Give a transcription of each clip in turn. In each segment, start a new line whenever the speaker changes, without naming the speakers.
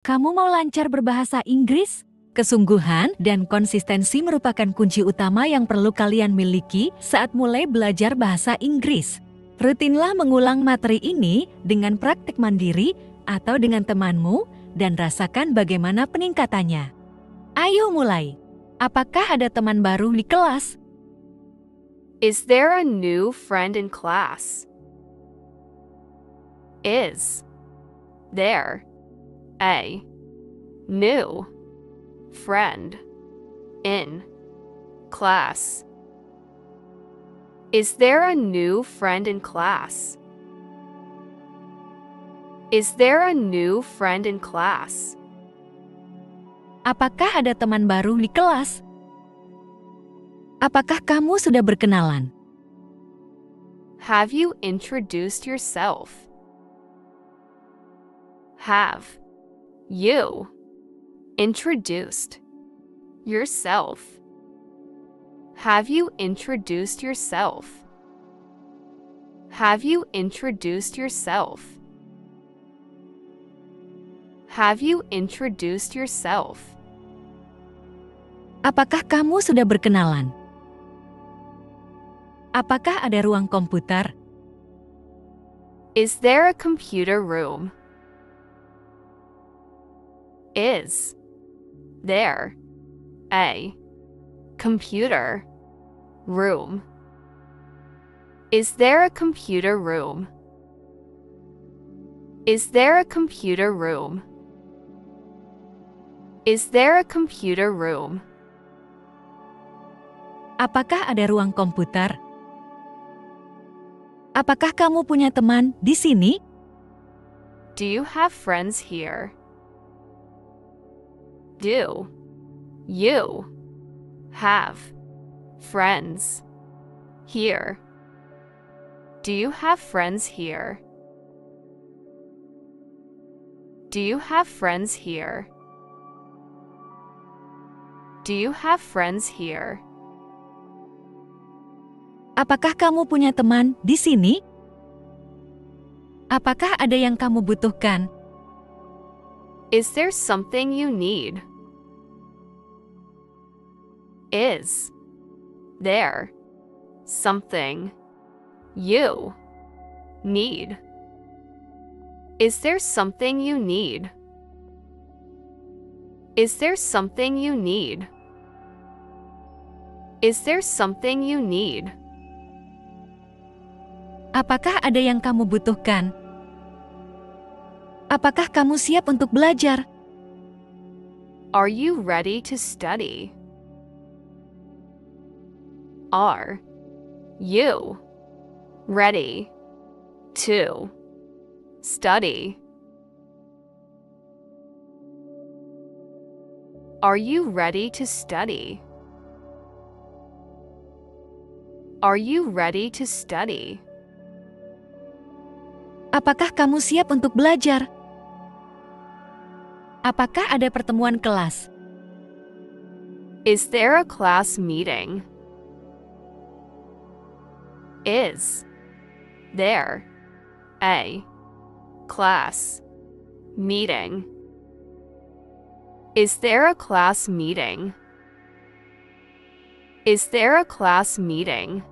Kamu mau lancar berbahasa Inggris? Kesungguhan dan konsistensi merupakan kunci utama yang perlu kalian miliki saat mulai belajar bahasa Inggris. Rutinlah mengulang materi ini dengan praktik mandiri atau dengan temanmu dan rasakan bagaimana peningkatannya. Ayo mulai. Apakah ada teman baru di kelas?
Is there a new friend in class? Is there a new friend in class? Is there a new friend in class? Is there a new friend in class?
Apakah ada teman baru di kelas? Apakah kamu sudah berkenalan?
Have you introduced yourself? Have you introduced yourself? Have you introduced yourself? Have you introduced yourself? Have you introduced yourself?
Apakah kamu sudah berkenalan? Apakah ada ruang komputer?
Is there a computer room? Is there a computer room? Is there a computer room? Is there a computer room? Is there a computer room?
Apakah ada ruang komputer? Apakah kamu punya teman di sini?
Do you have friends here? Do you have friends here? Do you have friends here? Do you have friends here? Do you have friends here?
Apakah kamu punya teman di sini? Apakah ada yang kamu butuhkan?
Is there something you need? Is there something you need? Is there something you need? Is there something you need? Is there something you need?
Apakah ada yang kamu butuhkan? Apakah kamu siap untuk belajar?
Are you ready to study? Are you ready to study? Are you ready to study? Are you ready to study?
Apakah kamu siap untuk belajar? Apakah ada pertemuan kelas?
Is there a class meeting? Is there a class meeting? Is there a class meeting? Is there a class meeting?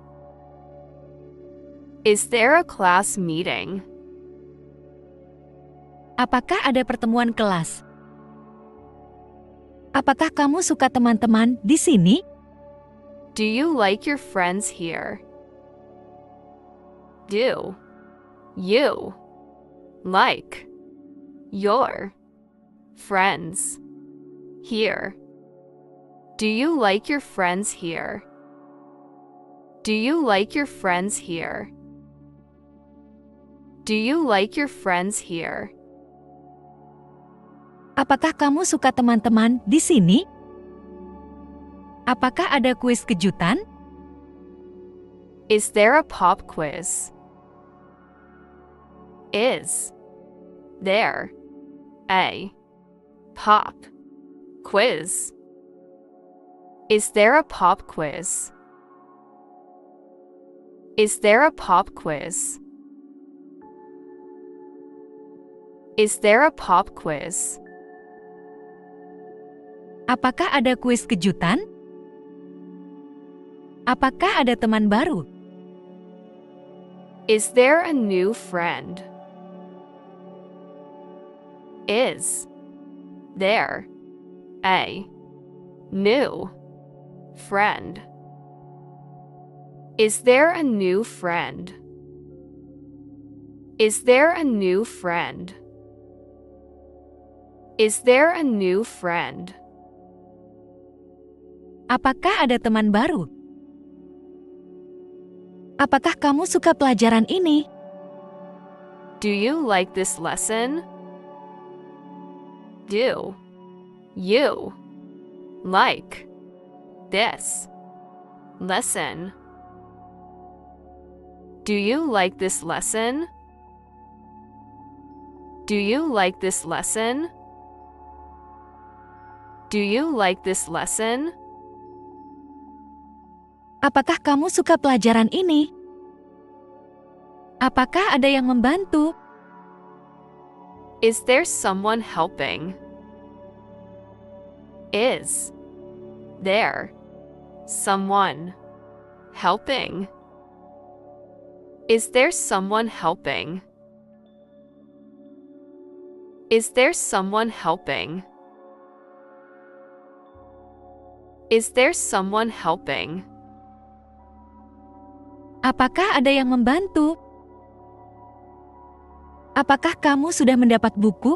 Is there a class meeting?
Apakah ada pertemuan kelas? Apakah kamu suka teman-teman di sini?
Do you like your friends here? Do you like your friends here? Do you like your friends here? Do you like your friends here? Do you like your friends here?
Apakah kamu suka teman-teman di sini? Apakah ada kuis kejutan?
Is there a pop quiz? Is there a pop quiz? Is there a pop quiz? Is there a pop quiz? Is there a pop quiz?
Apakah ada kuis kejutan? Apakah ada teman baru?
Is there a new friend? Is there a new friend? Is there a new friend? Is there a new friend? Is there a new friend?
Apakah ada teman baru? Apakah kamu suka pelajaran ini?
Do you like this lesson? Do you like this lesson? Do you like this lesson? Do you like this lesson? Do you like this lesson?
Apakah kamu suka pelajaran ini? Apakah ada yang membantu?
Is there someone helping? Is there someone helping? Is there someone helping? Is there someone helping? Is there someone helping?
Apakah ada yang membantu? Apakah kamu sudah mendapat buku?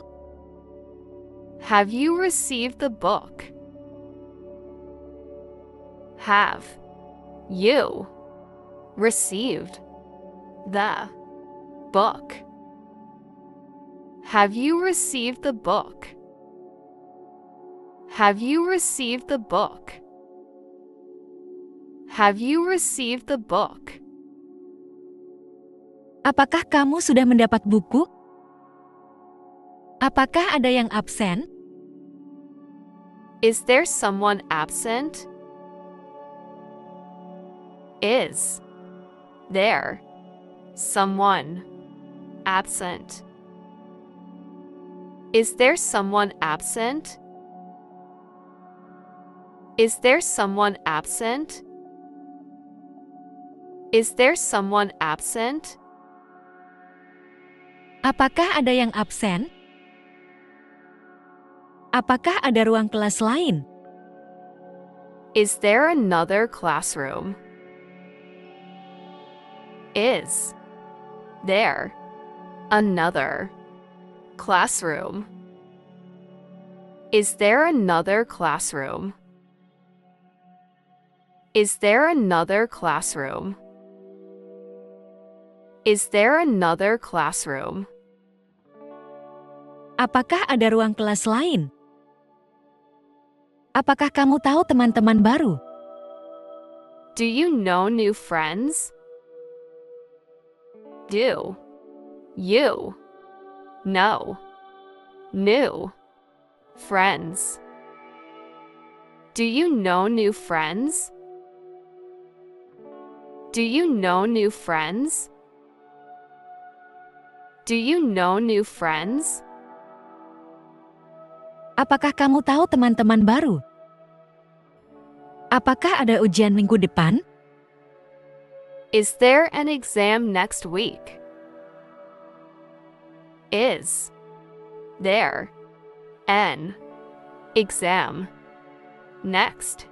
Have you received the book? Have you received the book? Have you received the book? Have you received the book? Have you received the book?
Apakah kamu sudah mendapat buku? Apakah ada yang absen?
Is there someone absent? Is there someone absent? Is there someone absent? Is there someone absent? Is there someone absent?
Apakah ada yang absen? Apakah ada ruang kelas lain?
Is there another classroom? Is there another classroom? Is there another classroom? Is there another classroom? Is there another classroom?
Apakah ada ruang kelas lain? Apakah kamu tahu teman-teman baru?
Do you know new friends? Do you know new friends? Do you know new friends? Do you know new friends? Do you know new friends?
Apakah kamu tahu teman-teman baru? Apakah ada ujian minggu depan?
Is there an exam next week? Is there an exam next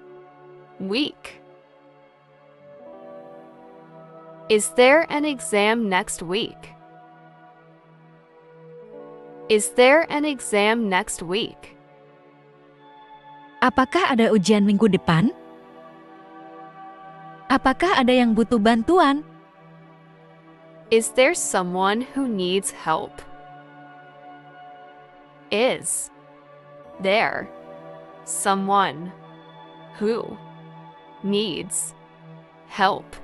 week? Is there an exam next week? Is there an exam next week?
Apakah ada ujian minggu depan? Apakah ada yang butuh bantuan?
Is there someone who needs help? Is there someone who needs help?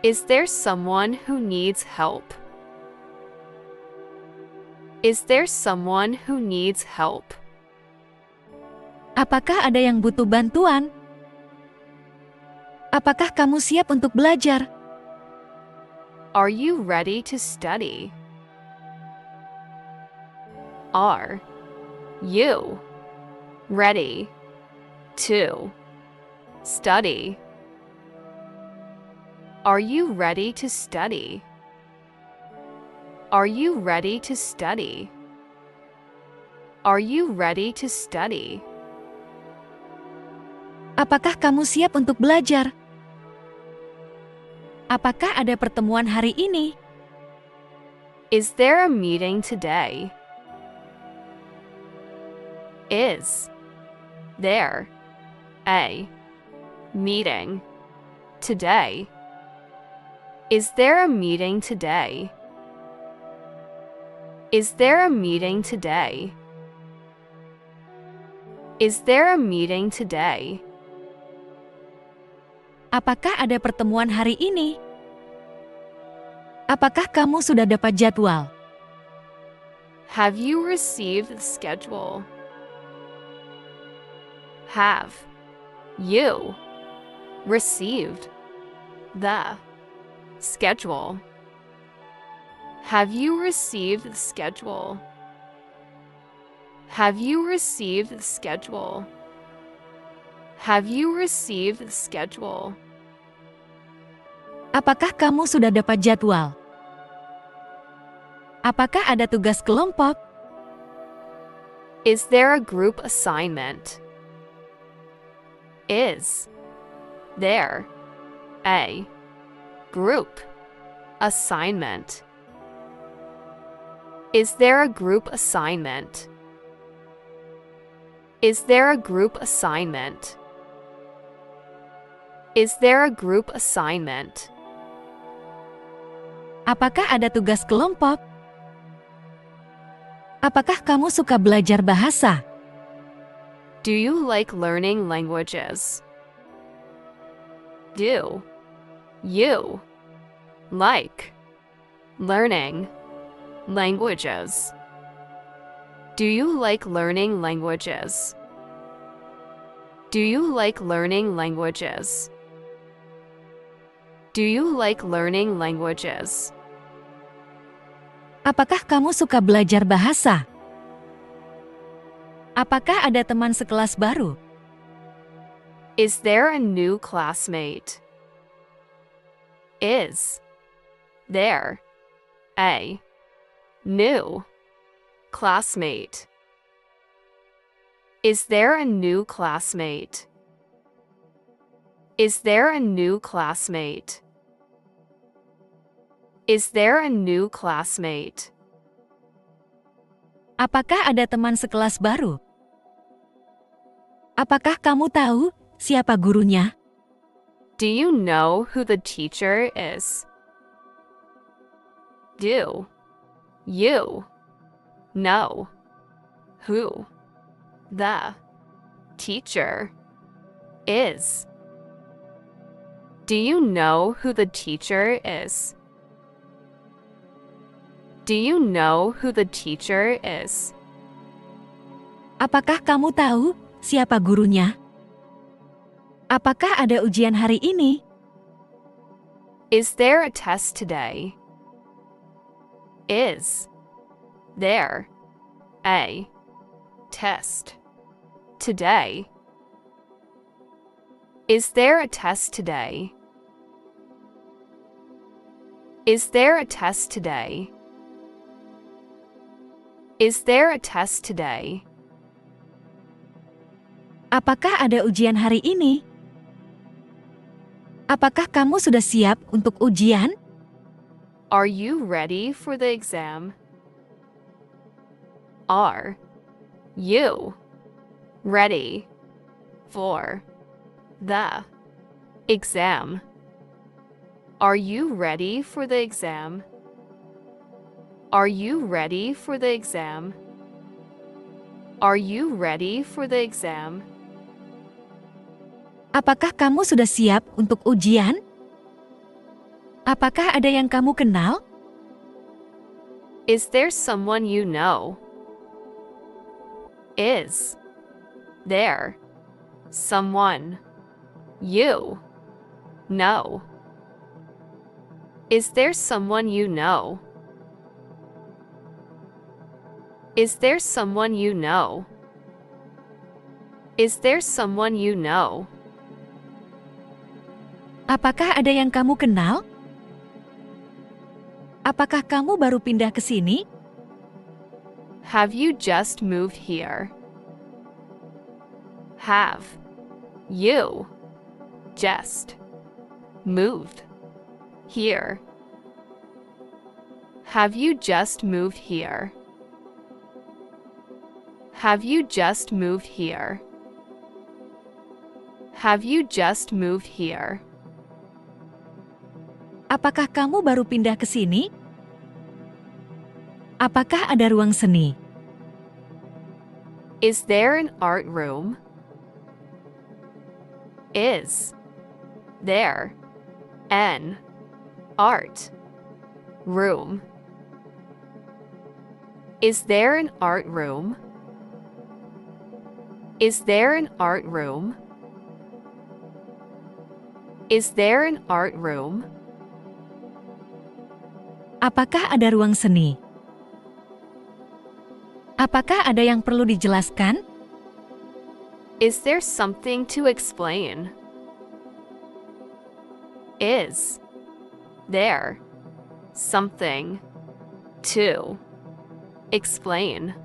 Is there someone who needs help? Is there someone who needs help?
Apakah ada yang butuh bantuan? Apakah kamu siap untuk belajar?
Are you ready to study? Are you ready to study? Are you ready to study? Are you ready to study? Are you ready to study?
Apakah kamu siap untuk belajar? Apakah ada pertemuan hari ini?
Is there a meeting today? Is there a meeting today? Is there a meeting today? Is there a meeting today? Is there a meeting today?
Apakah ada pertemuan hari ini? Apakah kamu sudah dapat jadwal?
Have you received the schedule? Have you received the schedule? Have you received the schedule? Have you received the schedule? Have you received the schedule?
Apakah kamu sudah dapat jadwal? Apakah ada tugas kelompok?
Is there a group assignment? Is there a group assignment? Is there a group assignment? Is there a group assignment? Is there a group assignment?
Apakah ada tugas kelompok? Apakah kamu suka belajar bahasa?
Do you like learning languages? Do you like learning languages? Do you like learning languages? Do you like learning languages? Do you like learning languages?
Apakah kamu suka belajar bahasa? Apakah ada teman sekelas baru?
Is there a new classmate? Is there a new classmate? Is there a new classmate? Is there a new classmate? Is there a new classmate?
Apakah ada teman sekelas baru? Apakah kamu tahu siapa gurunya?
Do you know who the teacher is? Do you know who the teacher is? Do you know who the teacher is? Do you know who the teacher is?
Apakah kamu tahu siapa gurunya? Apakah ada ujian hari ini?
Is there a test today? Is there a test today? Is there a test today? Is there a test today? Is there a test today?
Apakah ada ujian hari ini? Apakah kamu sudah siap untuk ujian?
Are you ready for the exam? Are you ready for the exam? Are you ready for the exam? Are you ready for the exam? Are you ready for the exam?
Apakah kamu sudah siap untuk ujian? Apakah ada yang kamu kenal?
Is there someone you know? Is there someone you know? Is there someone you know? Is there someone you know? Is there someone you know?
Apakah ada yang kamu kenal? Apakah kamu baru pindah ke sini?
Have you just moved here? Have you just moved here? Have you just moved here? Have you just moved here? Have you just moved here?
Apakah kamu baru pindah ke sini? Apakah ada ruang seni?
Is there an art room? Is there an art room? Is there an art room? Is there an art room? Is there an art room?
Apakah ada ruang seni? Apakah ada yang perlu dijelaskan?
Is there something to explain? Is there something to explain?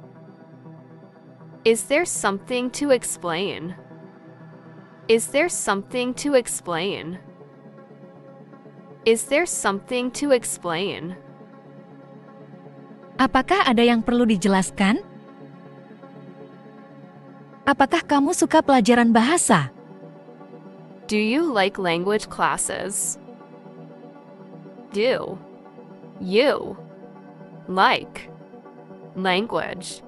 Is there something to explain? Is there something to explain? Is there something to explain?
Apakah ada yang perlu dijelaskan? Apakah kamu suka pelajaran bahasa?
Do you like language classes? Do you like language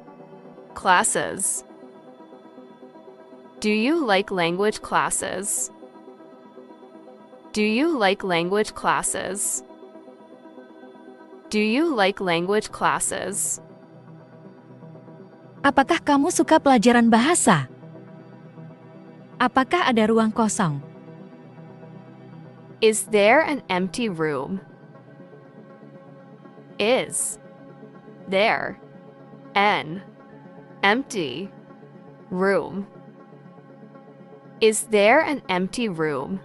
classes? Do you like language classes? Do you like language classes? Do you like language classes?
Apakah kamu suka pelajaran bahasa? Apakah ada ruang kosong?
Is there an empty room? Is there an empty room? Is there an empty room?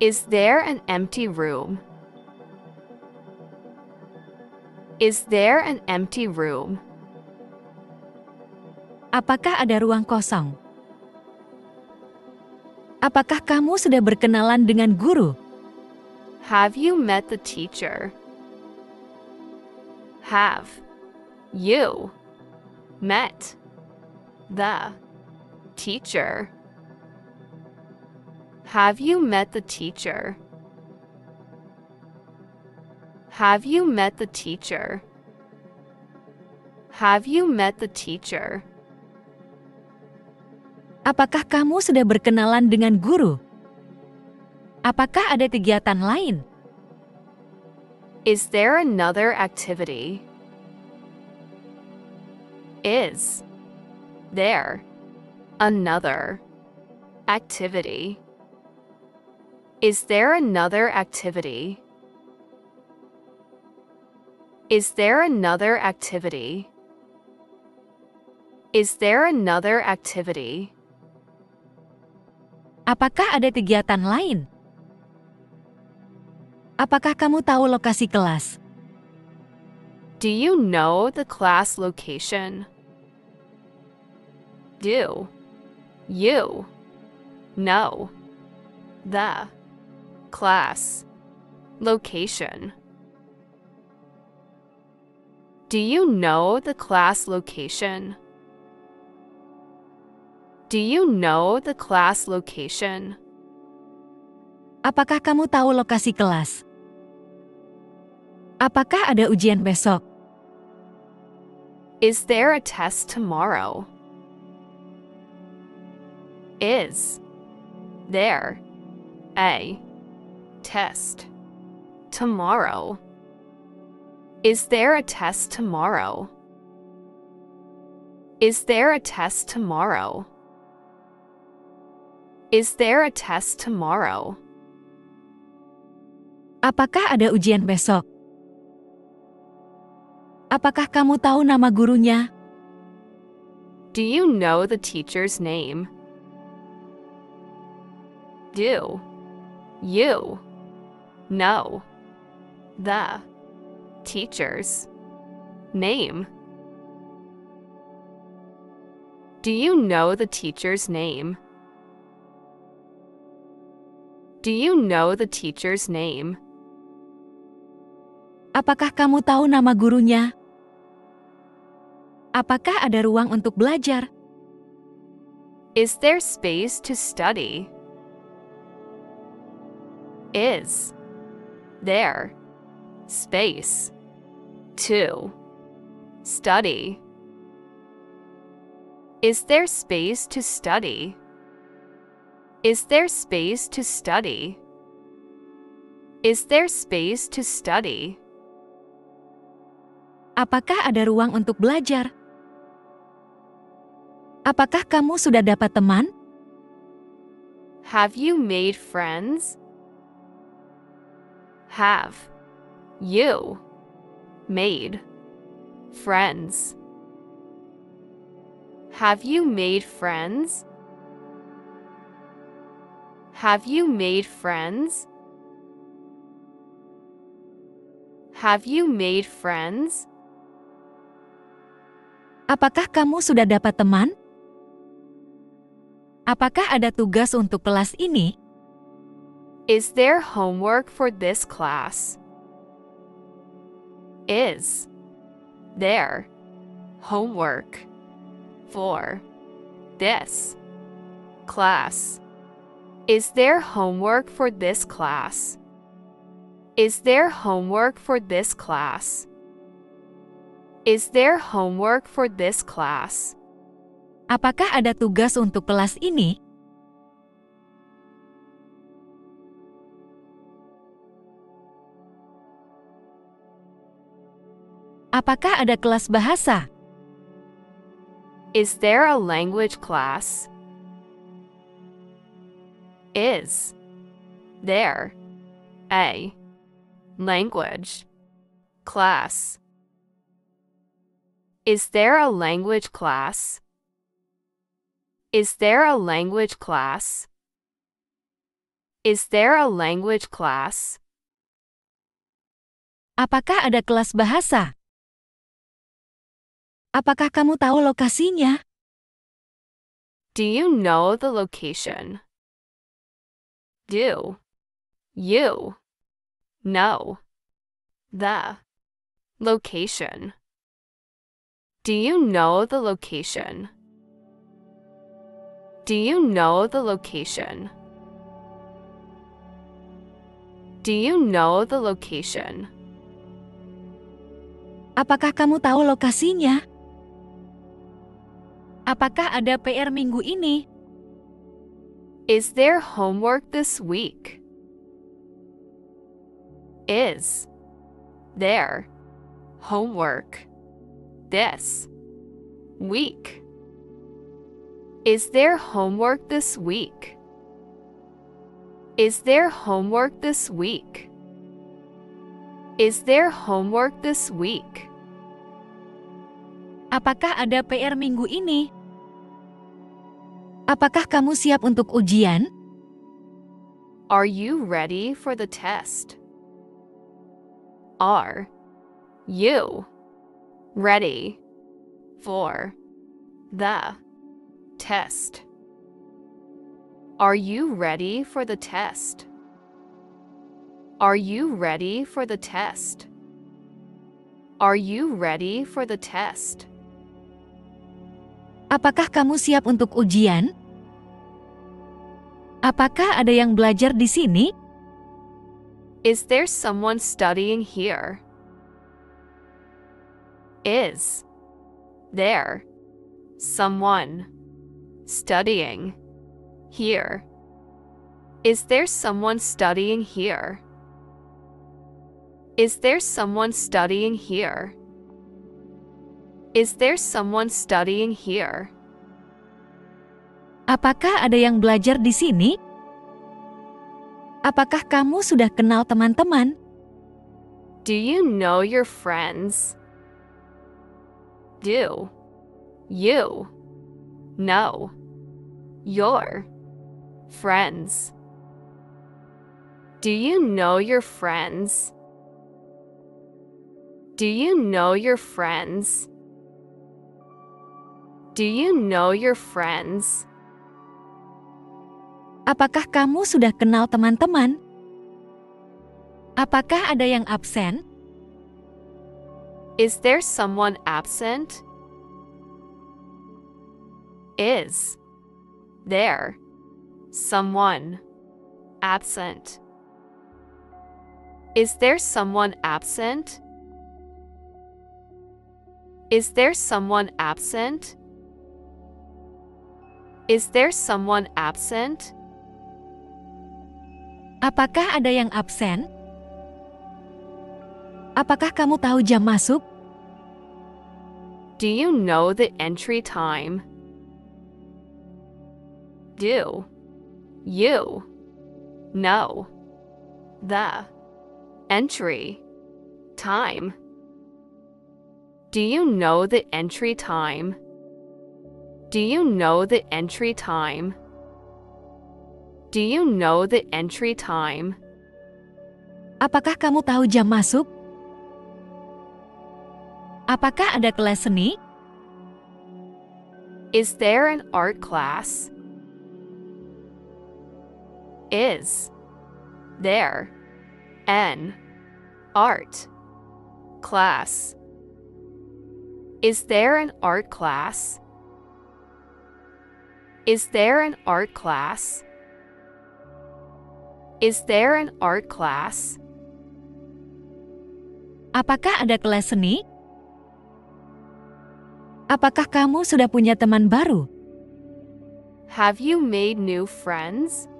Is there an empty room? Is there an empty room?
Apakah ada ruang kosong? Apakah kamu sudah berkenalan dengan guru?
Have you met the teacher? Have you met the teacher? Have you met the teacher? Have you met the teacher? Have you met the teacher?
Apakah kamu sudah berkenalan dengan guru? Apakah ada kegiatan lain?
Is there another activity? Is there another activity? Is there another activity? Is there another activity? Is there another activity?
Apakah ada kegiatan lain? Apakah kamu tahu lokasi kelas?
Do you know the class location? Do you know the class location? Do you know the class location? Do you know the class location?
Apakah kamu tahu lokasi kelas? Apakah ada ujian besok?
Is there a test tomorrow? Is there a test tomorrow? Is there a test tomorrow? Is there a test tomorrow? Is there a test tomorrow?
Apakah ada ujian besok? Apakah kamu tahu nama gurunya?
Do you know the teacher's name? Do you know the teacher's name? Do you know the teacher's name? Do you know the teacher's name?
Apakah kamu tahu nama gurunya? Apakah ada ruang untuk belajar?
Is there space to study? Is there space to study? Is there space to study? Is there space to study? Is there space to study?
Apakah ada ruang untuk belajar? Apakah kamu sudah dapat teman?
Have you made friends? Have you made friends? Have you made friends? Have you made friends? Have you made friends?
Apakah kamu sudah dapat teman? Apakah ada tugas untuk kelas ini?
Is there homework for this class? Is there homework for this class? Is there homework for this class? Is there homework for this class? Is there homework for this class?
Apakah ada tugas untuk kelas ini? Apakah ada kelas bahasa?
Is there a language class? Is there a language class? Is there a language class? Is there a language class? Is there a language class?
Apakah ada kelas bahasa? Apakah kamu tahu lokasinya?
Do you know the location? Do you know the location? Do you know the location? Do you know the location? Do you know the location?
Apakah kamu tahu lokasinya? Apakah ada PR minggu ini?
Is there homework this week? Is there homework this week? Is there homework this week? Is there homework this week? Is there homework this week?
Apakah ada PR minggu ini? Apakah kamu siap untuk ujian?
Are you ready for the test? Are you ready for the test? Are you ready for the test? Are you ready for the test? Are you ready for the test?
Apakah kamu siap untuk ujian? Apakah ada yang belajar di sini?
Is there someone studying here? Is there someone studying here? Is there someone studying here? Is there someone studying here? Is there someone studying here?
Apakah ada yang belajar di sini? Apakah kamu sudah kenal teman-teman?
Do you know your friends? Do you know your friends? Do you know your friends? Do you know your friends? Do you know your friends?
Apakah kamu sudah kenal teman-teman? Apakah ada yang absen?
Is there someone absent? Is there someone absent? Is there someone absent? Is there someone absent? Is there someone absent?
Apakah ada yang absen? Apakah kamu tahu jam masuk?
Do you know the entry time? Do you know the entry time? Do you know the entry time? Do you know the entry time? Do you know the entry time?
Apakah kamu tahu jam masuk? Apakah ada kelas seni?
Is there an art class? Is there an art class? Is there an art class? Is there an art class? Is there an art class?
Apakah ada kelas seni? Apakah kamu sudah punya teman baru?
Have you made new friends?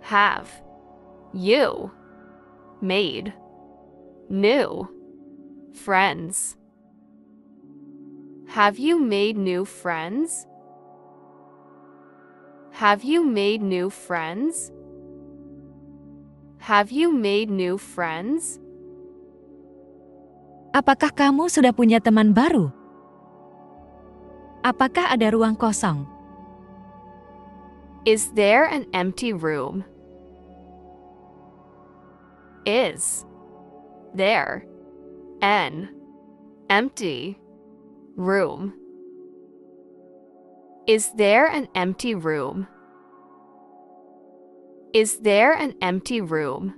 Have you made new friends? Have you made new friends? Have you made new friends? Have you made new friends?
Apakah kamu sudah punya teman baru? Apakah ada ruang kosong?
Is there an empty room? Is there an empty room? Is there an empty room? Is there an empty room?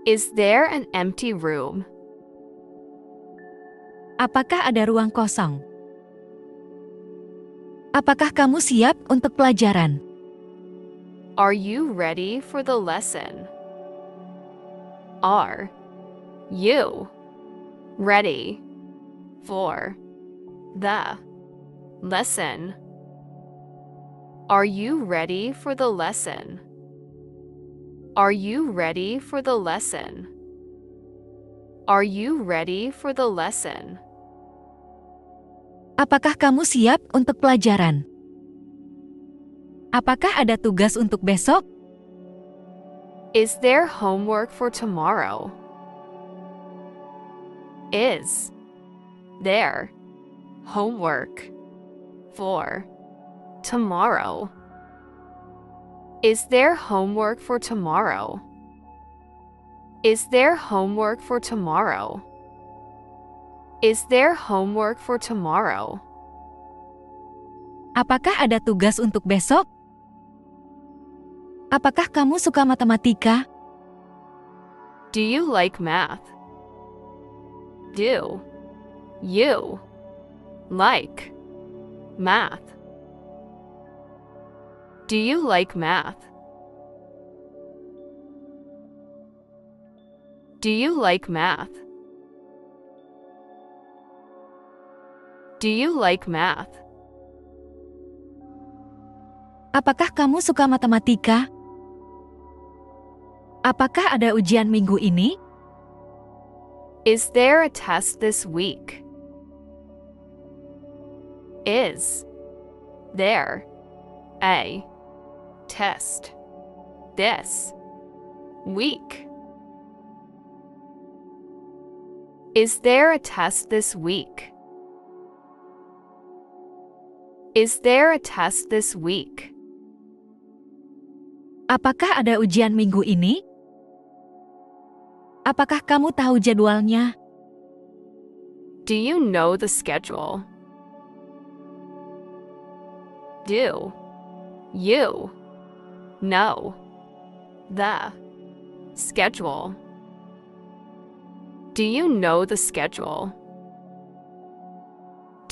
Is there an empty room?
Apakah ada ruang kosong? Apakah kamu siap untuk pelajaran?
Are you ready for the lesson? Are you ready for the lesson? Are you ready for the lesson? Are you ready for the lesson? Are you ready for the lesson?
Apakah kamu siap untuk pelajaran? Apakah ada tugas untuk besok?
Is there homework for tomorrow? Is there homework for tomorrow? Is there homework for tomorrow? Is there homework for tomorrow? Is there homework for tomorrow?
Apakah ada tugas untuk besok? Apakah kamu suka matematika?
Do you like math? Do you like math? Do you like math? Do you like math? Do you like math?
Apakah kamu suka matematika? Apakah ada ujian minggu ini?
Is there a test this week? Is there a test this week? Is there a test this week? Is there a test this week?
Apakah ada ujian minggu ini? Apakah kamu tahu jadwalnya?
Do you know the schedule? Do you know the schedule? Do you know the schedule?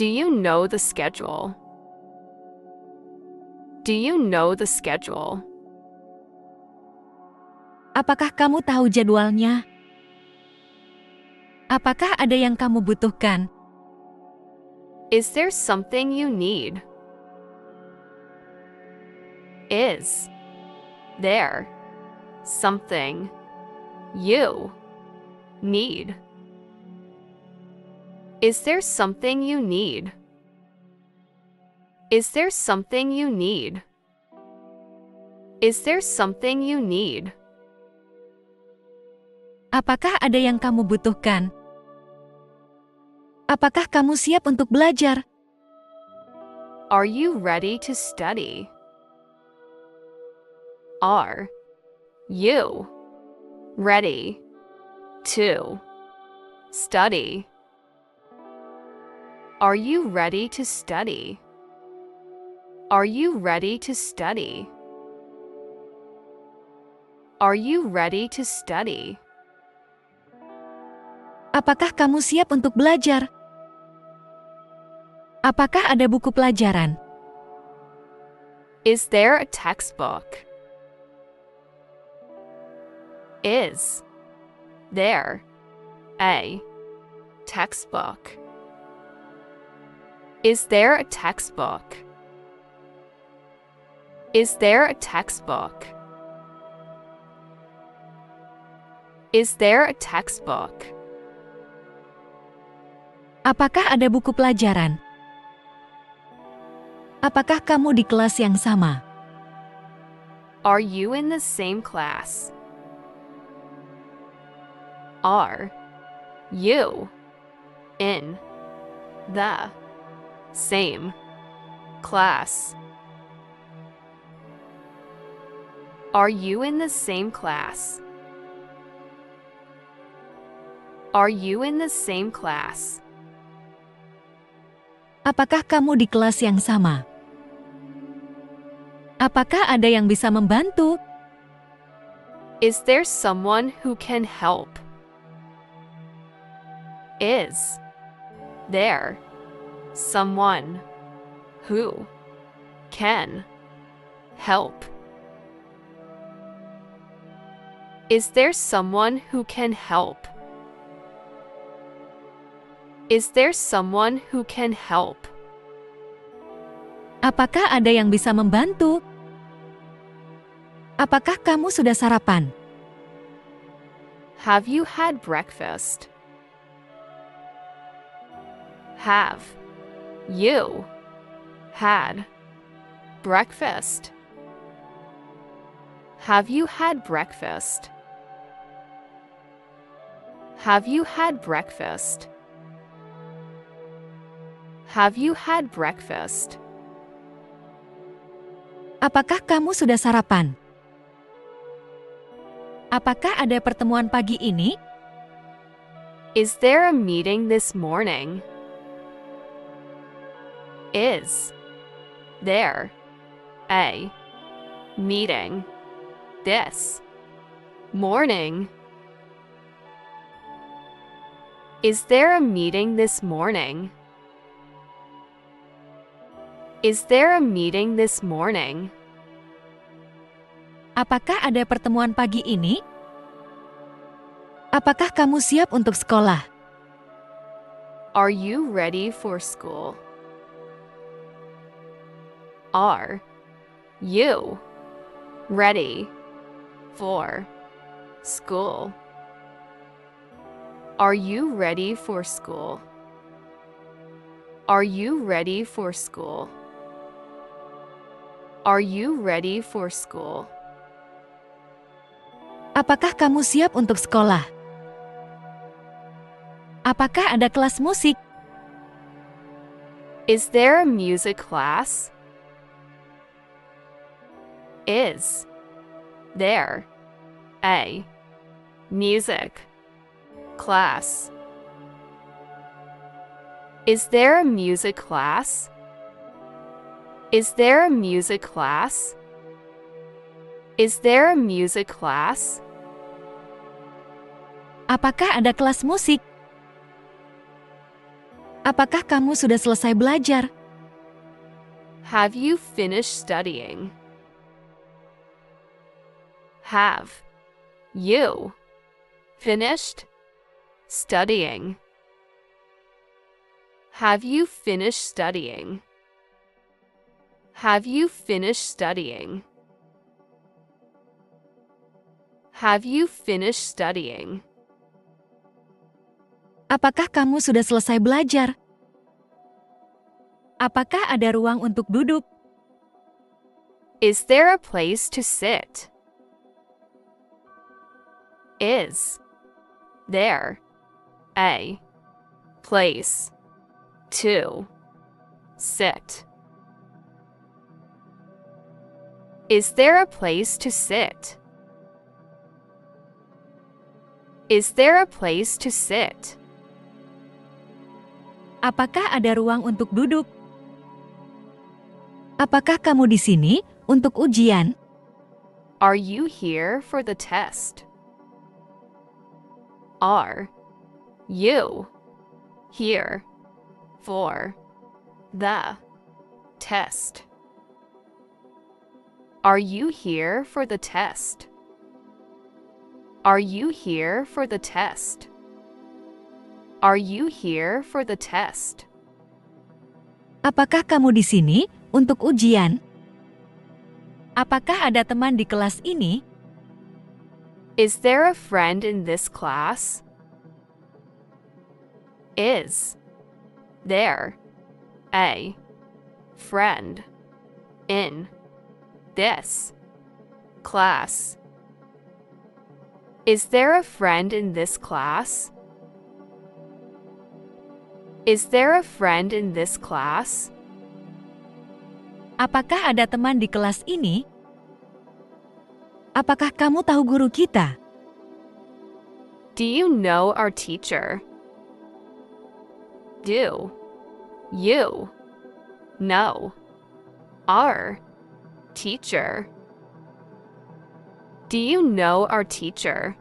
Do you know the schedule? Do you know the schedule?
Apakah kamu tahu jadwalnya? Apakah ada yang kamu butuhkan?
Is there something you need? Is there something you need? Is there something you need? Is there something you need? Is there something you need?
Apakah ada yang kamu butuhkan? Apakah kamu siap untuk belajar?
Are you ready to study? Are you ready to study? Are you ready to study? Are you ready to study? Are you ready to study?
Apakah kamu siap untuk belajar? Apakah ada buku pelajaran?
Is there a textbook? Is there a textbook? Is there a textbook? Is there a textbook? Is there a textbook?
Apakah ada buku pelajaran? Apakah kamu di kelas yang sama?
Are you in the same class? Are you in the same class? Are you in the same class? Are you in the same class?
Apakah kamu di kelas yang sama? Apakah ada yang bisa membantu?
Is there someone who can help? Is there someone who can help? Is there someone who can help? Is there someone who can help?
Apakah ada yang bisa membantu? Apakah kamu sudah sarapan?
Have you had breakfast? Have you had breakfast? Have you had breakfast? Have you had breakfast? Have you had breakfast?
Apakah kamu sudah sarapan? Apakah ada pertemuan pagi ini?
Is there a meeting this morning? Is there a meeting this morning? Is there a meeting this morning? Is there a meeting this morning?
Apakah ada pertemuan pagi ini? Apakah kamu siap untuk sekolah?
Are you ready for school? Are you ready for school? Are you ready for school? Are you ready for school? Are you ready for school?
Apakah kamu siap untuk sekolah? Apakah ada kelas musik?
Is there a music class? Is there a music class? Is there a music class? Is there a music class? Is there a music class?
Apakah ada kelas musik? Apakah kamu sudah selesai belajar?
Have you finished studying? Have you finished studying? Have you finished studying? Have you finished studying? Have you finished studying?
Apakah kamu sudah selesai belajar? Apakah ada ruang untuk duduk?
Is there a place to sit? Is there a place to sit? Is there a place to sit? Is there a place to sit?
Apakah ada ruang untuk duduk? Apakah kamu di sini untuk ujian?
Are you here for the test? Are you here for the test? Are you here for the test? Are you here for the test? Are you here for the test?
Apakah kamu di sini untuk ujian? Apakah ada teman di kelas ini?
Is there a friend in this class? Is there a friend in this class? Is there a friend in this class? Is there a friend in this class?
Apakah ada teman di kelas ini? Apakah kamu tahu guru kita?
Do you know our teacher? Do you know our teacher? Do you know our teacher?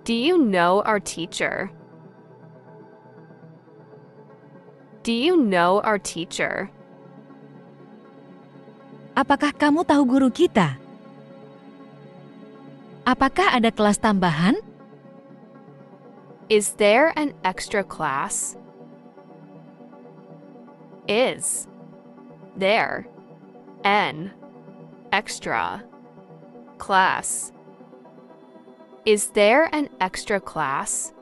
Do you know our teacher? Do you know our teacher?
Apakah kamu tahu guru kita? Apakah ada kelas tambahan?
Is there an extra class? Is there an extra class? Is there an extra class?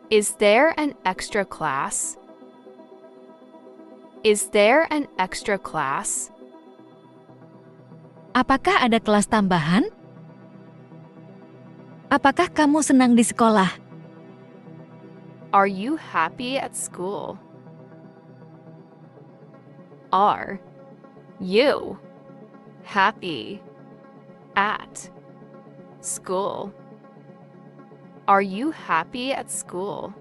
Is there an extra class? Is there an extra class?
Apakah ada kelas tambahan? Apakah kamu senang di sekolah?
Are you happy at school? Are you happy at school? Are you happy at school?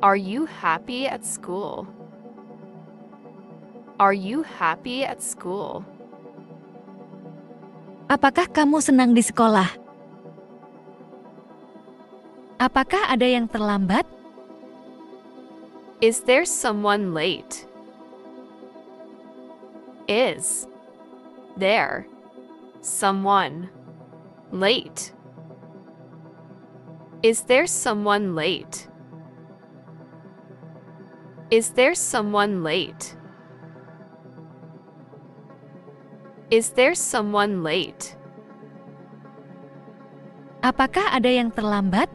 Are you happy at school? Are you happy at school?
Apakah kamu senang di sekolah? Apakah ada yang terlambat?
Is there someone late? Is there someone late? Is there someone late? Is there someone late? Is there someone late?
Apakah ada yang terlambat?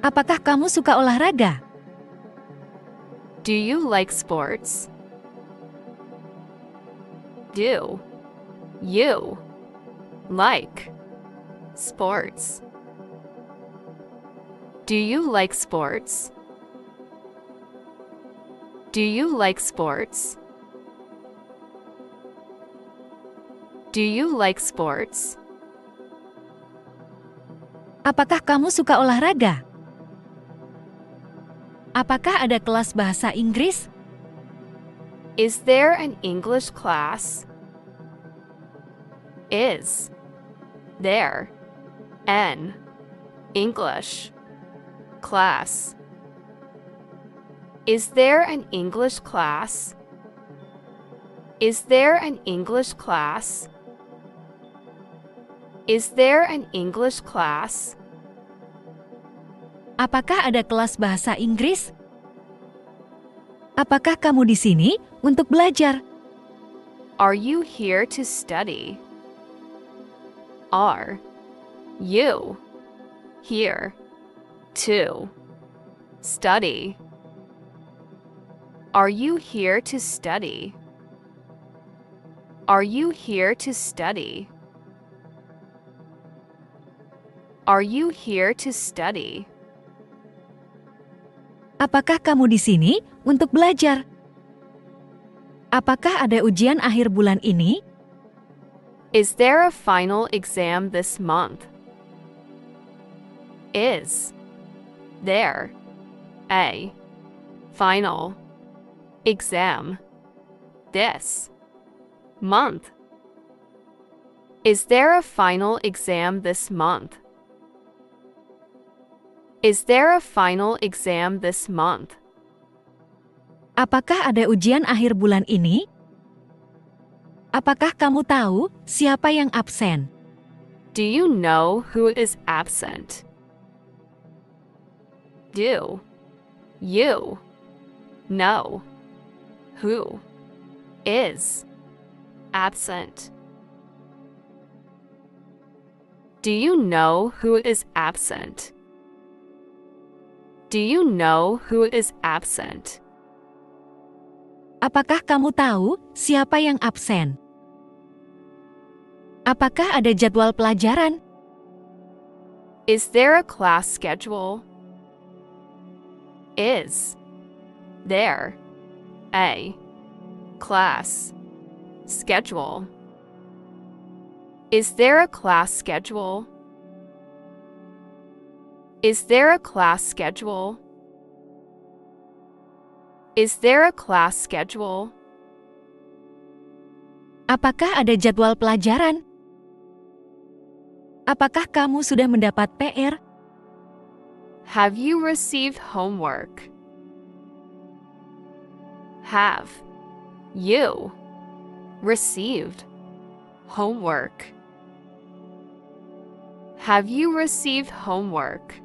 Apakah kamu suka olahraga?
Do you like sports? Do you like sports? Do you like sports? Do you like sports? Do you like sports?
Apakah kamu suka olahraga? Apakah ada kelas bahasa Inggris?
Is there an English class? Is there an English class? Is there an English class? Is there an English class? Is there an English class?
Apakah ada kelas bahasa Inggris? Apakah kamu di sini untuk belajar?
Are you here to study? Are you here to study? Are you here to study? Are you here to study? Are you here to study?
Apakah kamu di sini untuk belajar? Apakah ada ujian akhir bulan ini?
Is there a final exam this month? Is there a final exam this month? Is there a final exam this month? Is there a final exam this month?
Apakah ada ujian akhir bulan ini? Apakah kamu tahu siapa yang absen?
Do you know who is absent? Do you know who is absent? Do you know who is absent? Do you know who is absent?
Apakah kamu tahu siapa yang absen? Apakah ada jadwal pelajaran?
Is there a class schedule? Is there a class schedule? Is there a class schedule? Is there a class schedule? Is there a class schedule?
Apakah ada jadwal pelajaran? Apakah kamu sudah mendapat PR?
Have you received homework? Have you received homework? Have you received homework?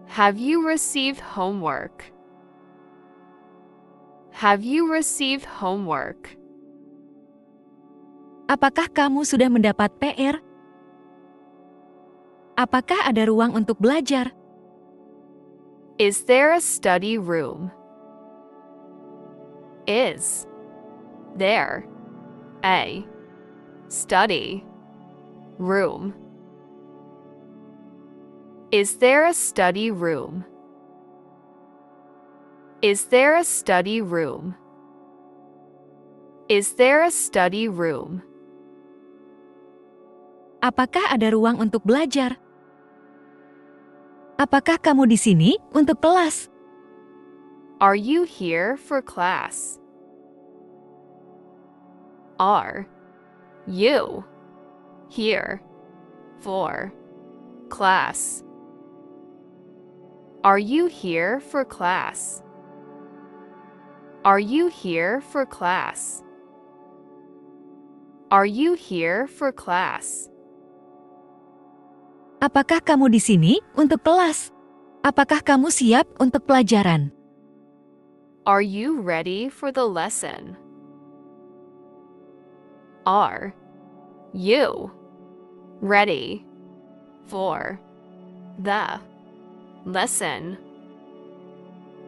Have you received homework? Have you received homework?
Apakah kamu sudah mendapat PR? Apakah ada ruang untuk belajar?
Is there a study room? Is there a study room? Is there a study room? Is there a study room? Is there a study room?
Apakah ada ruang untuk belajar? Apakah kamu di sini untuk kelas?
Are you here for class? Are you here for class? Are you here for class? Are you here for class? Are you here for class?
Apakah kamu di sini untuk kelas? Apakah kamu siap untuk pelajaran?
Are you ready for the lesson? Are you ready for the lesson?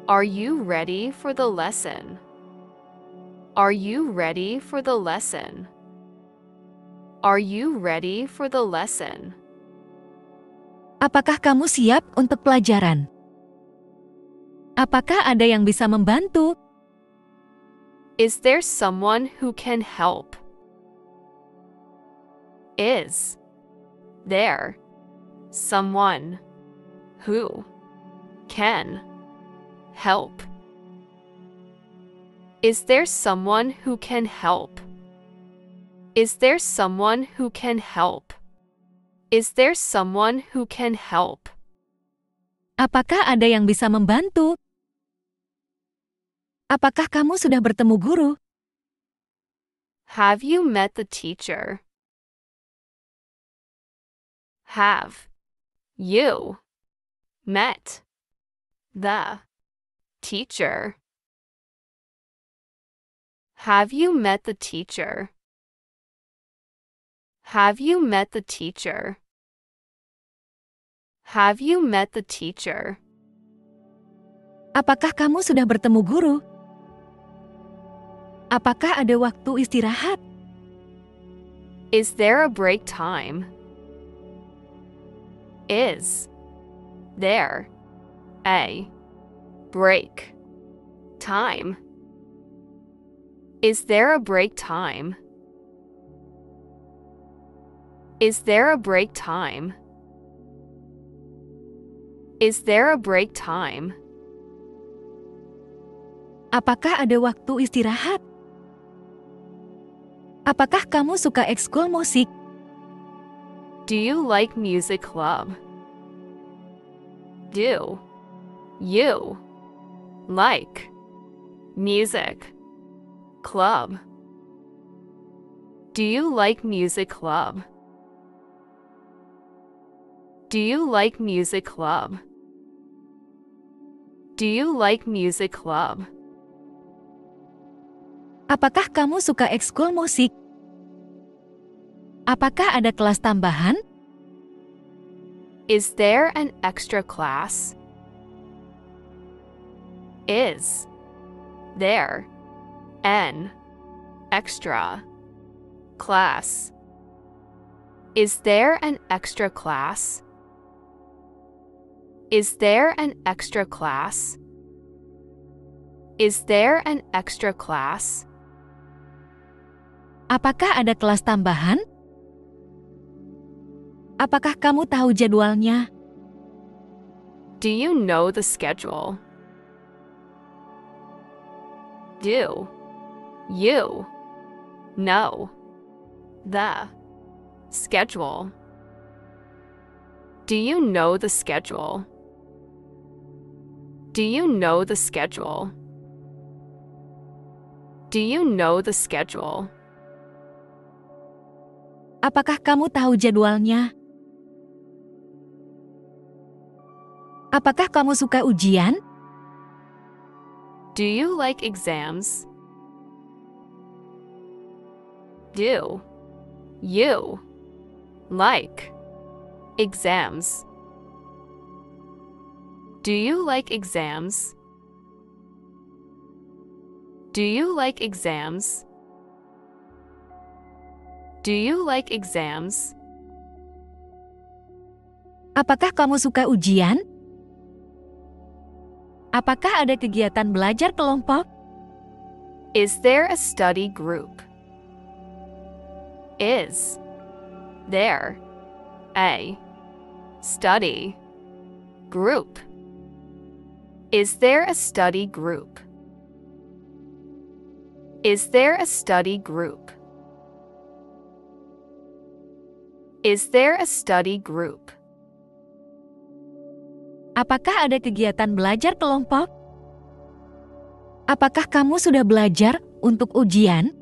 Are you ready for the lesson? Are you ready for the lesson? Are you ready for the lesson?
Apakah kamu siap untuk pelajaran? Apakah ada yang bisa membantu?
Is there someone who can help? Is there someone who can help? Is there someone who can help? Is there someone who can help? Is there someone who can help?
Apakah ada yang bisa membantu? Apakah kamu sudah bertemu guru?
Have you met the teacher? Have you met the teacher? Have you met the teacher? Have you met the teacher? Have you met the teacher?
Apakah kamu sudah bertemu guru? Apakah ada waktu istirahat?
Is there a break time? Is there a break time? Is there a break time? Is there a break time? Is there a break time?
Apakah ada waktu istirahat? Apakah kamu suka ekskul musik?
Do you like music club? Do you like music club? Do you like music club? Do you like music club? Do you like music club?
Apakah kamu suka ekskul musik? Apakah ada kelas tambahan?
Is there an extra class? Is there an extra class? Is there an extra class? Is there an extra class? Is there an extra class?
Apakah ada kelas tambahan? Apakah kamu tahu jadwalnya?
Do you know the schedule? Do you know the schedule? Do you know the schedule? Do you know the schedule? Do you know the schedule?
Apakah kamu tahu jadwalnya? Apakah kamu suka ujian?
Do you like exams? Do you like exams? Do you like exams? Do you like exams? Do you like exams?
Apakah kamu suka ujian? Apakah ada kegiatan belajar kelompok?
Is there a study group? Is there a study group? Is there a study group? Is there a study group? Is there a study group?
Apakah ada kegiatan belajar kelompok? Apakah kamu sudah belajar untuk ujian?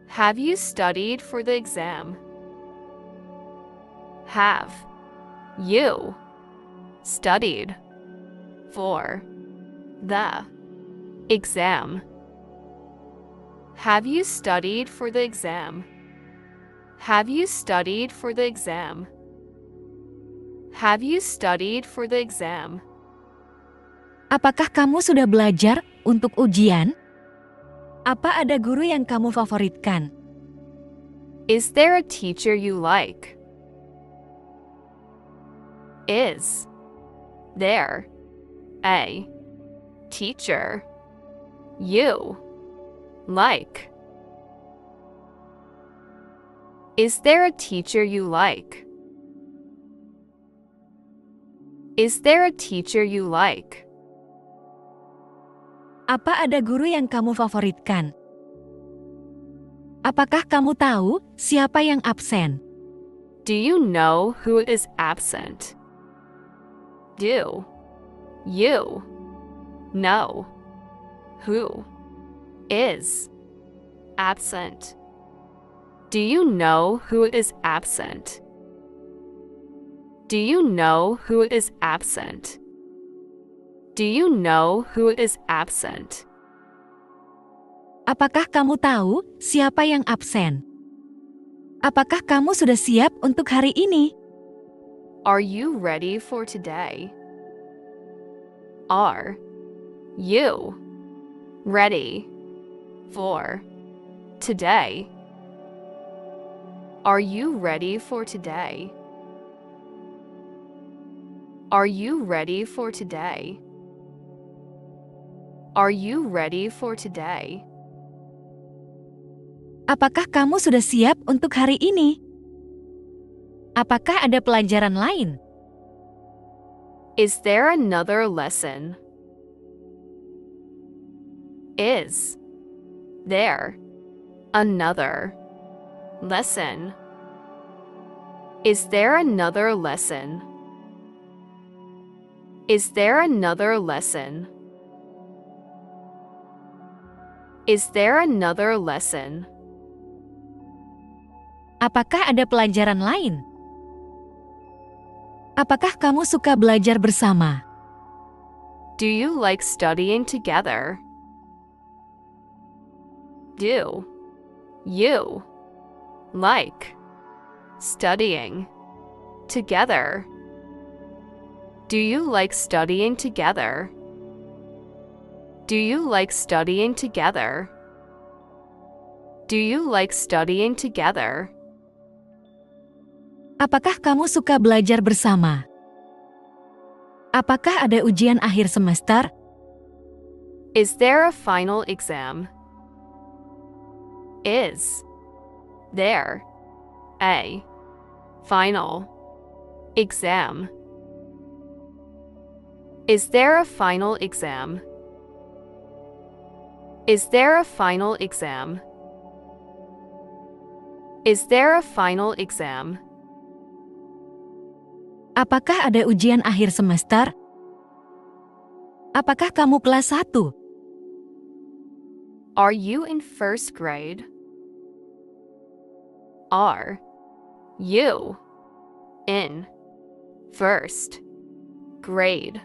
Have you studied for the exam? Have you studied for the exam? Have you studied for the exam? Have you studied for the exam? Have you studied for the exam?
Apakah kamu sudah belajar untuk ujian? Apa ada guru yang kamu favoritkan?
Is there a teacher you like? Is there a teacher you like? Is there a teacher you like? Is there a teacher you like?
Apa ada guru yang kamu favoritkan? Apakah kamu tahu siapa yang absen?
Do you know who is absent? Do you know who is absent? Do you know who is absent? Do you know who is absent? Do you know who is absent?
Apakah kamu tahu siapa yang absen? Apakah kamu sudah siap untuk hari ini?
Are you ready for today? Are you ready for today? Are you ready for today? Are you ready for today? Are you ready for today?
Apakah kamu sudah siap untuk hari ini? Apakah ada pelajaran lain?
Is there another lesson? Is there another lesson? Is there another lesson? Is there another lesson? Is there another lesson?
Apakah ada pelajaran lain? Apakah kamu suka belajar bersama?
Do you like studying together? Do you like studying together? Do you like studying together? Do you like studying together? Do you like studying together?
Apakah kamu suka belajar bersama? Apakah ada ujian akhir semester?
Is there a final exam? Is there a final exam? Is there a final exam? Is there a final exam? Is there a final exam?
Apakah ada ujian akhir semester? Apakah kamu kelas 1?
Are you in first grade? Are you in first grade?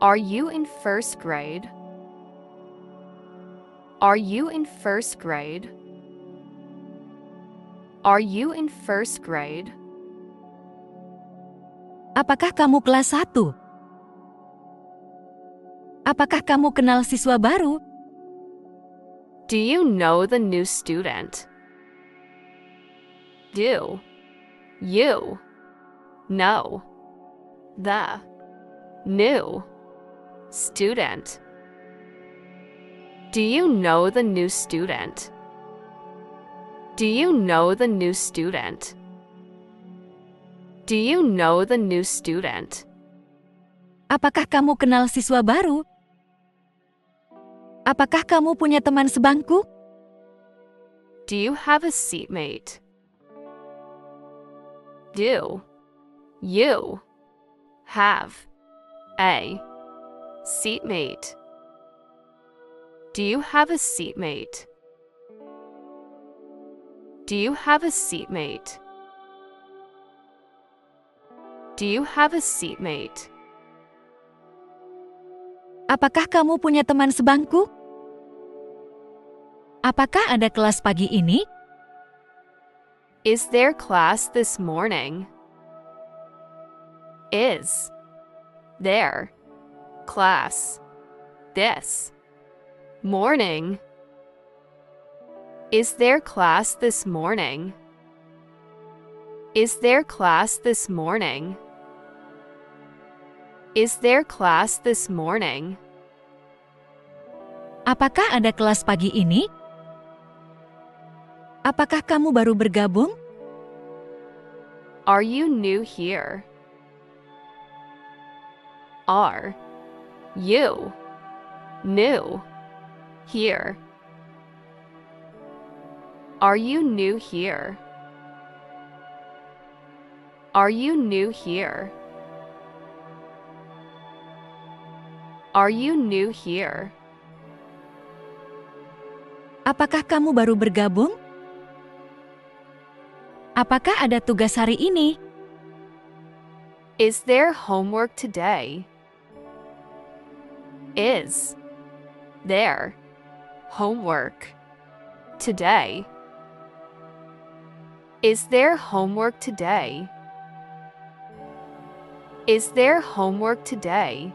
Are you in first grade? Are you in first grade? Are you in first grade?
Apakah kamu kelas 1? Apakah kamu kenal siswa baru?
Do you know the new student? Do you know the new student? Do you know the new student? Do you know the new student? Do you know the new student?
Apakah kamu kenal siswa baru? Apakah kamu punya teman sebangku?
Do you have a seatmate? Do you have a seatmate? Do you have a seatmate? Do you have a seatmate? Do you have a seatmate?
Apakah kamu punya teman sebangku? Apakah ada kelas pagi ini?
Is there class this morning? Is there class this morning? Is there class this morning? Is there class this morning? Is there class this morning?
Apakah ada kelas pagi ini? Apakah kamu baru bergabung?
Are you new here? Are you new here? Are you new here? Are you new here? Are you new here?
Apakah kamu baru bergabung? Apakah ada tugas hari ini?
Is there homework today? Is there homework today? Is there homework today? Is there homework today?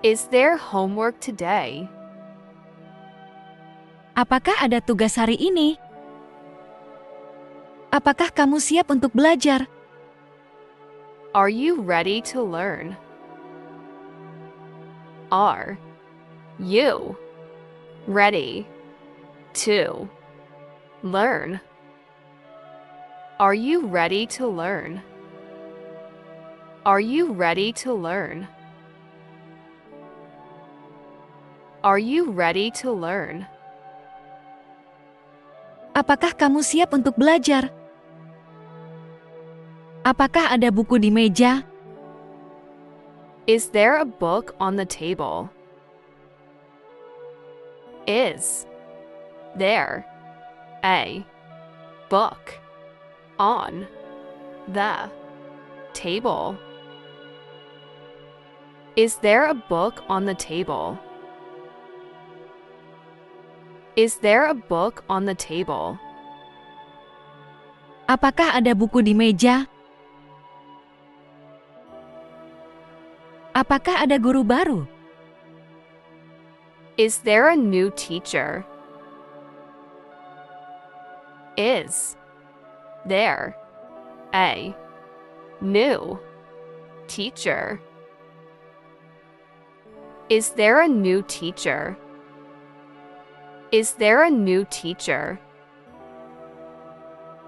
Is there homework today?
Apakah ada tugas hari ini? Apakah kamu siap untuk belajar?
Are you ready to learn? Are you ready to learn? Are you ready to learn? Are you ready to learn? Are you ready to learn?
Apakah kamu siap untuk belajar? Apakah ada buku di meja?
Is there a book on the table? Is there a book on the table? Is there a book on the table? Is there a book on the table?
Apakah ada buku di meja? Apakah ada guru baru?
Is there a new teacher? Is there a new teacher? Is there a new teacher? Is there a new teacher?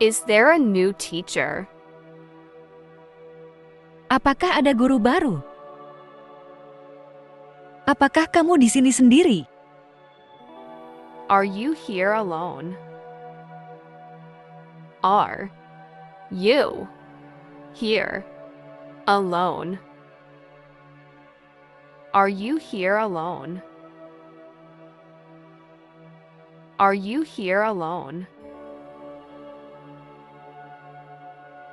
Is there a new teacher?
Apakah ada guru baru? Apakah kamu di sini sendiri?
Are you here alone? Are you here alone? Are you here alone? Are you here alone?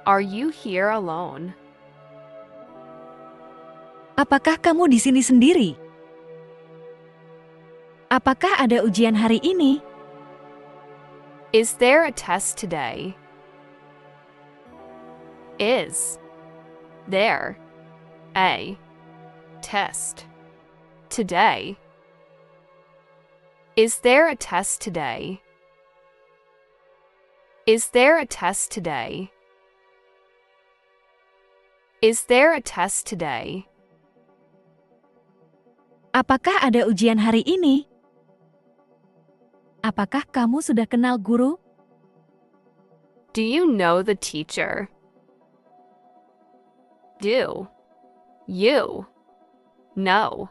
Are you here alone?
Apakah kamu di sini sendiri? Apakah ada ujian hari ini?
Is there a test today? Is there a test today? Is there a test today? Is there a test today? Is there a test today?
Apakah ada ujian hari ini? Apakah kamu sudah kenal guru?
Do you know the teacher? Do you know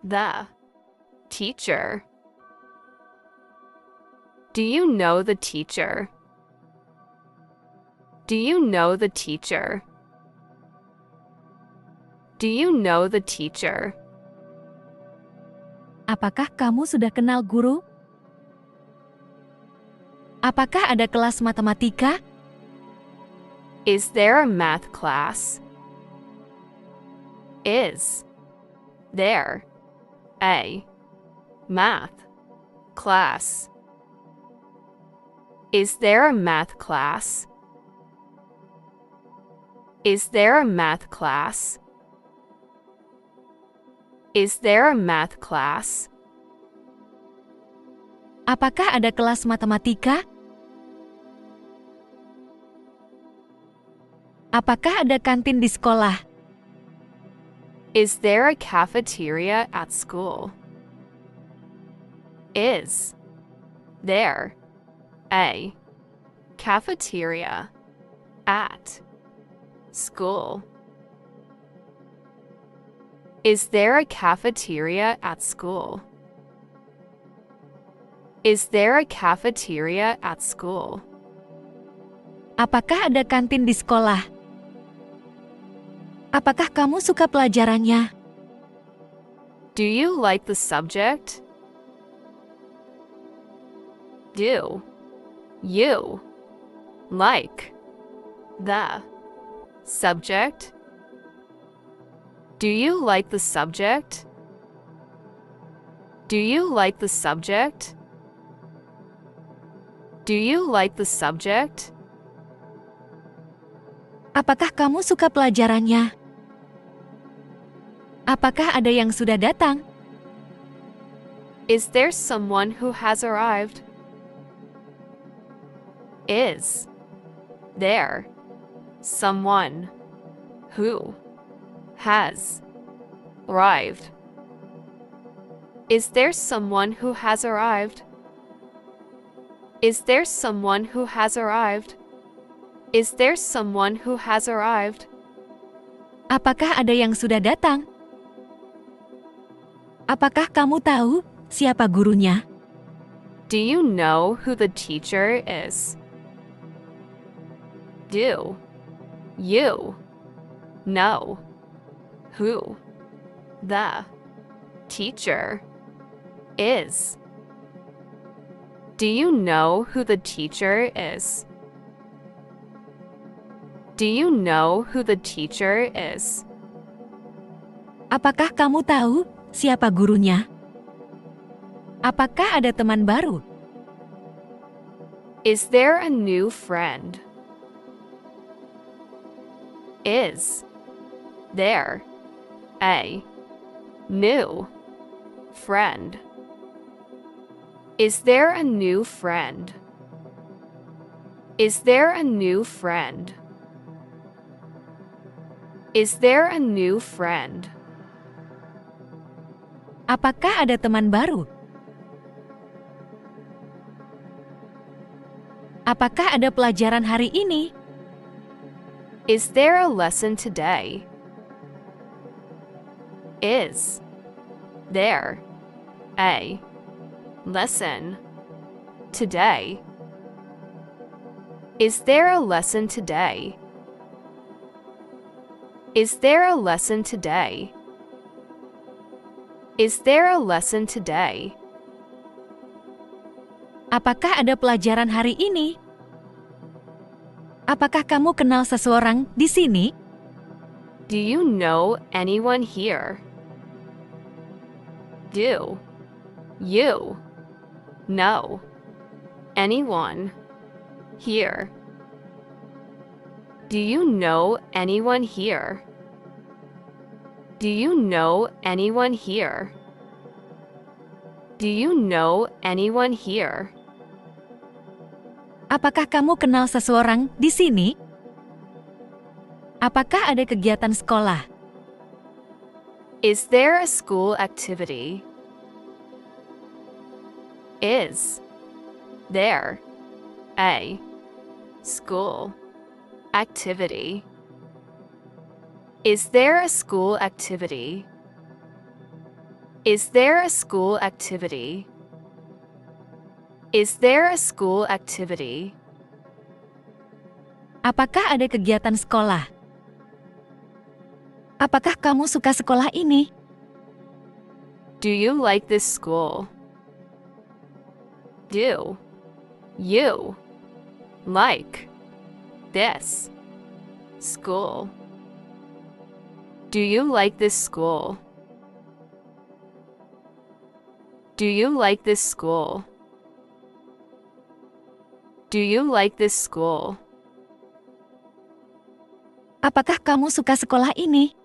the teacher? Do you know the teacher? Do you know the teacher? Do you know the teacher?
Apakah kamu sudah kenal guru? Apakah ada kelas matematika?
Is there a math class? Is there a math class? Is there a math class? Is there a math class? Is there a math class?
Apakah ada kelas matematika? Apakah ada kantin di sekolah?
Is there a cafeteria at school? Is there a cafeteria at school? Is there a cafeteria at school? Is there a cafeteria at school?
Apakah ada kantin di sekolah? Apakah kamu suka pelajarannya?
Do you like the subject? Do you like the subject? Do you like the subject? Do you like the subject? Do you like the subject?
Apakah kamu suka pelajarannya? Apakah ada yang sudah datang?
Is there someone who has arrived? Is there someone who has arrived? Is there someone who has arrived? Is there someone who has arrived? Is there someone who has arrived?
Apakah ada yang sudah datang? Apakah kamu tahu siapa gurunya?
Do you know who the teacher is? Do you know who the teacher is? Do you know who the teacher is? Do you know who the teacher is?
Apakah kamu tahu siapa gurunya? Apakah ada teman baru?
Is there a new friend? Is there a new friend? Is there a new friend? Is there a new friend? Is there a new friend?
Apakah ada teman baru? Apakah ada pelajaran hari ini?
Is there a lesson today? Is there a lesson today? Is there a lesson today? Is there a lesson today? Is there a lesson today?
Apakah ada pelajaran hari ini? Apakah kamu kenal seseorang di sini?
Do you know anyone here? Do you know anyone here? Do you know anyone here? Do you know anyone here? Do you know anyone here?
Apakah kamu kenal seseorang di sini? Apakah ada kegiatan sekolah?
Is there a school activity? Is there a school activity? Is there a school activity? Is there a school activity? Is there a school activity?
Apakah ada kegiatan sekolah? Apakah kamu suka sekolah ini?
Do you like this school? Do you like this school? Do you like this school? Do you like this school? Do you like this school?
Apakah kamu suka sekolah ini?